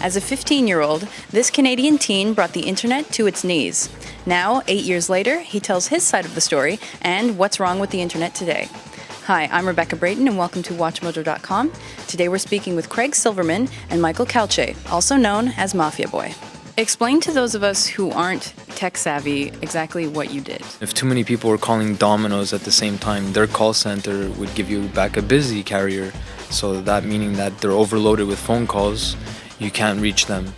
As a 15-year-old, this Canadian teen brought the internet to its knees. Now, 8 years later, he tells his side of the story and what's wrong with the internet today. Hi, I'm Rebecca Brayton and welcome to WatchMojo.com. Today we're speaking with Craig Silverman and Michael Calce, also known as MafiaBoy. Explain to those of us who aren't tech-savvy exactly what you did. If too many people were calling Domino's at the same time, their call center would give you back a busy carrier. So that meaning that they're overloaded with phone calls, you can't reach them.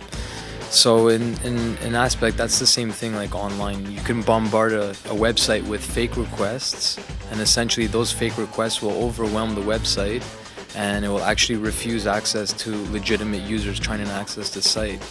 So in an aspect, that's the same thing like online. You can bombard a website with fake requests, and essentially those fake requests will overwhelm the website and it will actually refuse access to legitimate users trying to access the site.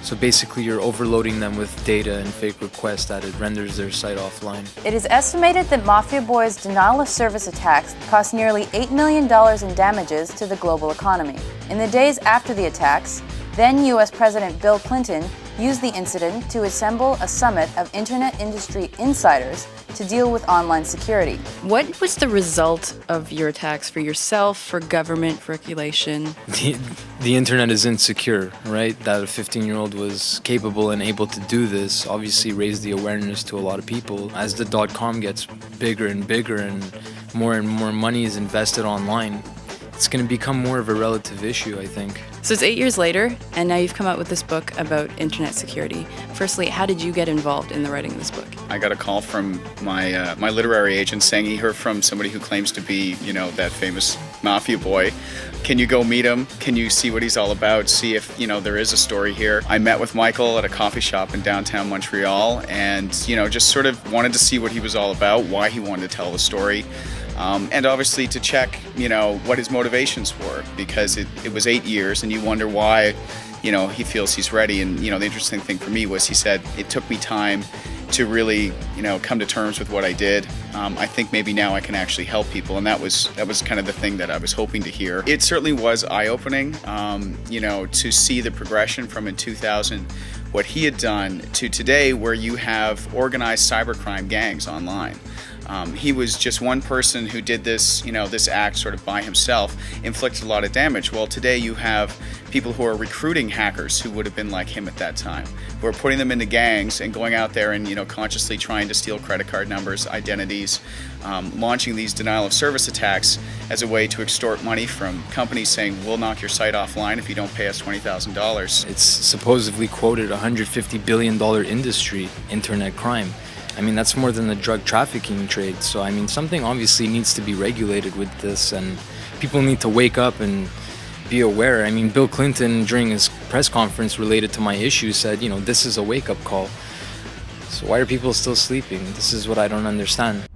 So basically you're overloading them with data and fake requests that it renders their site offline. It is estimated that MafiaBoy's denial of service attacks cost nearly $8 million in damages to the global economy. In the days after the attacks, then U.S. President Bill Clinton used the incident to assemble a summit of internet industry insiders to deal with online security. What was the result of your attacks for yourself, for government, for regulation? The internet is insecure, right? That a 15-year-old was capable and able to do this obviously raised the awareness to a lot of people. As the .com gets bigger and bigger and more money is invested online, it's going to become more of a relative issue, I think. So it's 8 years later, and now you've come out with this book about internet security. Firstly, how did you get involved in the writing of this book? I got a call from my literary agent saying he heard from somebody who claims to be, that famous Mafia boy. Can you go meet him? Can you see what he's all about? See if, there is a story here. I met with Michael at a coffee shop in downtown Montreal and, just sort of wanted to see what he was all about, why he wanted to tell the story. And obviously to check, what his motivations were, because it was 8 years and you wonder why, he feels he's ready. And, the interesting thing for me was he said, it took me time to really, come to terms with what I did. I think maybe now I can actually help people. And that was kind of the thing that I was hoping to hear. It certainly was eye-opening, to see the progression from in 2000, what he had done to today where you have organized cybercrime gangs online. He was just one person who did this, this act sort of by himself, inflicted a lot of damage. Well, today you have people who are recruiting hackers who would have been like him at that time, who are putting them into gangs and going out there and, consciously trying to steal credit card numbers, identities, launching these denial of service attacks as a way to extort money from companies saying, we'll knock your site offline if you don't pay us $20,000. It's supposedly quoted $150 billion industry, internet crime. I mean, that's more than the drug trafficking trade. So, I mean, something obviously needs to be regulated with this, and people need to wake up and be aware. I mean, Bill Clinton, during his press conference related to my issue, said, this is a wake-up call. So why are people still sleeping? This is what I don't understand.